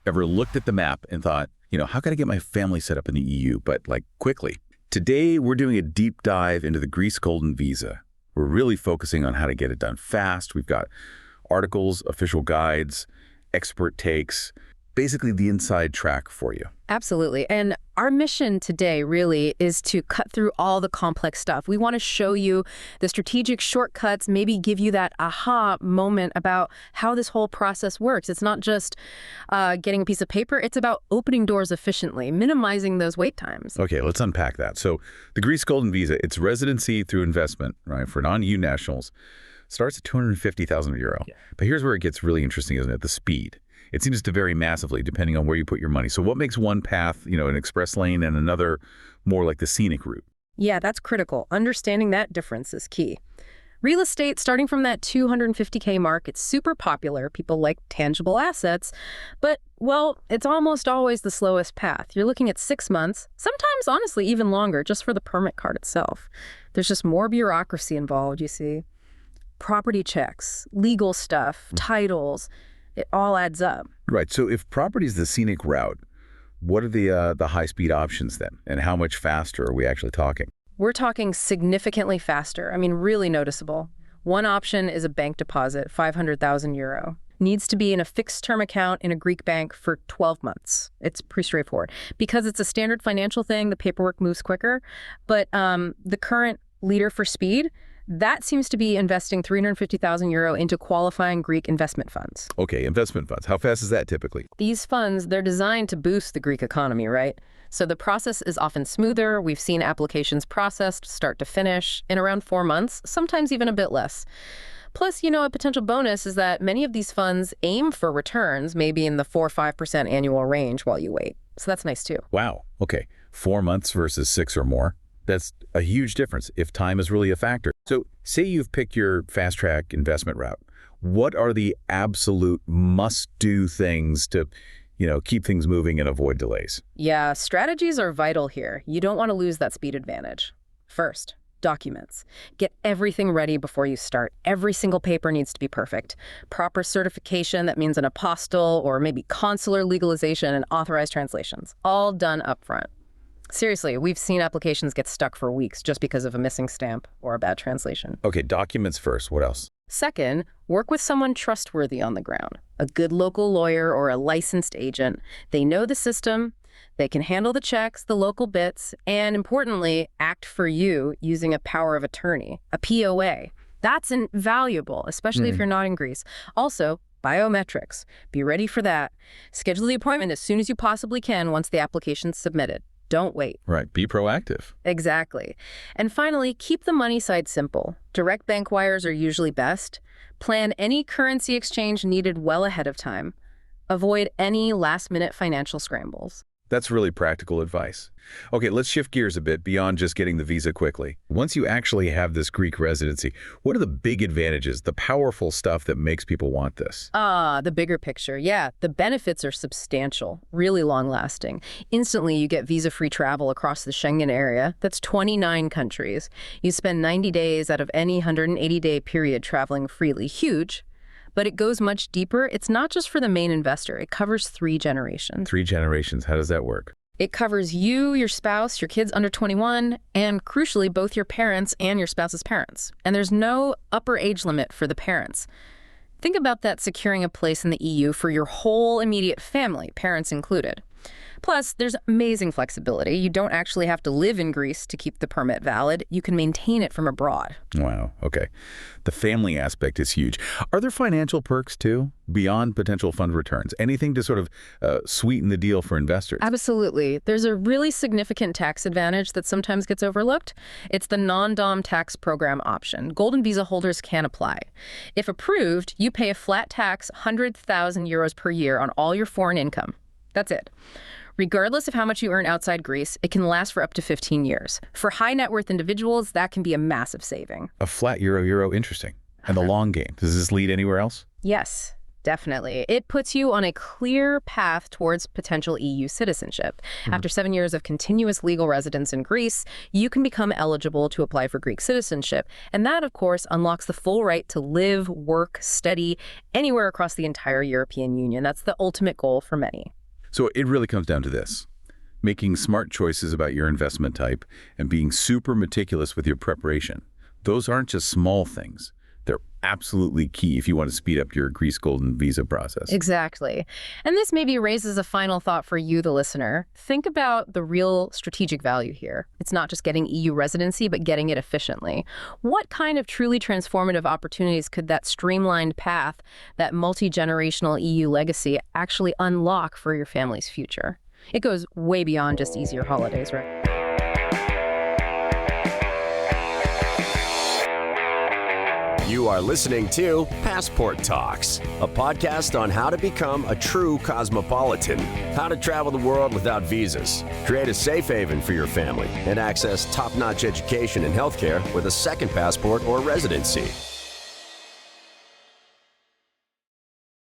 Ever looked at the map and thought, how can I get my family set up in the EU, but like quickly? Today, we're doing a deep dive into the Greece Golden Visa. We're really focusing on how to get it done fast. We've got articles, official guides, expert takes, basically the inside track for you. Absolutely. And our mission today really is to cut through all the complex stuff. We want to show you the strategic shortcuts, maybe give you that aha moment about how this whole process works. It's not just getting a piece of paper. It's about opening doors efficiently, minimizing those wait times. Okay, let's unpack that. So the Greece Golden Visa, it's residency through investment, right, for non-EU nationals, starts at 250,000 euro. Yeah. But here's where it gets really interesting, isn't it? The speed. It seems to vary massively depending on where you put your money. So what makes one path, an express lane and another more like the scenic route? Yeah, that's critical. Understanding that difference is key. Real estate, starting from that 250K mark, it's super popular. People like tangible assets. But, well, it's almost always the slowest path. You're looking at 6 months, sometimes, honestly, even longer, just for the permit card itself. There's just more bureaucracy involved, you see. Property checks, legal stuff, titles. It all adds up. Right. So if property is the scenic route, what are the high-speed options then? And how much faster are we actually talking? We're talking significantly faster. I mean, really noticeable. One option is a bank deposit, 500,000 euro. Needs to be in a fixed-term account in a Greek bank for 12 months. It's pretty straightforward. Because it's a standard financial thing, the paperwork moves quicker. But the current leader for speed, that seems to be investing 350,000 euro into qualifying Greek investment funds. Okay, investment funds. How fast is that typically? These funds, they're designed to boost the Greek economy, right? So the process is often smoother. We've seen applications processed start to finish in around 4 months, sometimes even a bit less. Plus, a potential bonus is that many of these funds aim for returns, maybe in the 4 or 5% annual range while you wait. So that's nice too. Wow. Okay. 4 months versus 6 or more. That's a huge difference if time is really a factor. So say you've picked your fast-track investment route. What are the absolute must-do things to, keep things moving and avoid delays? Yeah, strategies are vital here. You don't want to lose that speed advantage. First, documents. Get everything ready before you start. Every single paper needs to be perfect. Proper certification, that means an apostille or maybe consular legalization and authorized translations. All done up front. Seriously, we've seen applications get stuck for weeks just because of a missing stamp or a bad translation. Okay, documents first. What else? Second, work with someone trustworthy on the ground. A good local lawyer or a licensed agent. They know the system, they can handle the checks, the local bits, and importantly, act for you using a power of attorney, a POA. That's invaluable, especially if you're not in Greece. Also, biometrics. Be ready for that. Schedule the appointment as soon as you possibly can once the application's submitted. Don't wait. Right. Be proactive. Exactly. And finally, keep the money side simple. Direct bank wires are usually best. Plan any currency exchange needed well ahead of time. Avoid any last-minute financial scrambles. That's really practical advice. Okay, let's shift gears a bit beyond just getting the visa quickly. Once you actually have this Greek residency, what are the big advantages, the powerful stuff that makes people want this? The bigger picture. Yeah, the benefits are substantial, really long-lasting. Instantly, you get visa-free travel across the Schengen area. That's 29 countries. You spend 90 days out of any 180-day period traveling freely. Huge. But it goes much deeper. It's not just for the main investor. It covers 3 generations. 3 generations. How does that work? It covers you, your spouse, your kids under 21, and crucially, both your parents and your spouse's parents. And there's no upper age limit for the parents. Think about that securing a place in the EU for your whole immediate family, parents included. Plus, there's amazing flexibility. You don't actually have to live in Greece to keep the permit valid. You can maintain it from abroad. Wow. Okay. The family aspect is huge. Are there financial perks, too, beyond potential fund returns? Anything to sort of sweeten the deal for investors? Absolutely. There's a really significant tax advantage that sometimes gets overlooked. It's the non-dom tax program option. Golden visa holders can apply. If approved, you pay a flat tax, 100,000 euros per year on all your foreign income. That's it. Regardless of how much you earn outside Greece, it can last for up to 15 years. For high net worth individuals, that can be a massive saving. A flat euro, interesting. And the long game, does this lead anywhere else? Yes. Definitely. It puts you on a clear path towards potential EU citizenship. After 7 years of continuous legal residence in Greece, you can become eligible to apply for Greek citizenship. And that, of course, unlocks the full right to live, work, study anywhere across the entire European Union. That's the ultimate goal for many. So it really comes down to this: making smart choices about your investment type and being super meticulous with your preparation. Those aren't just small things. They're absolutely key if you want to speed up your Greece Golden Visa process. Exactly. And this maybe raises a final thought for you, the listener. Think about the real strategic value here. It's not just getting EU residency, but getting it efficiently. What kind of truly transformative opportunities could that streamlined path, that multi-generational EU legacy, actually unlock for your family's future? It goes way beyond just easier holidays, right? You are listening to Passport Talks, a podcast on how to become a true cosmopolitan, how to travel the world without visas, create a safe haven for your family, and access top-notch education and healthcare with a second passport or residency.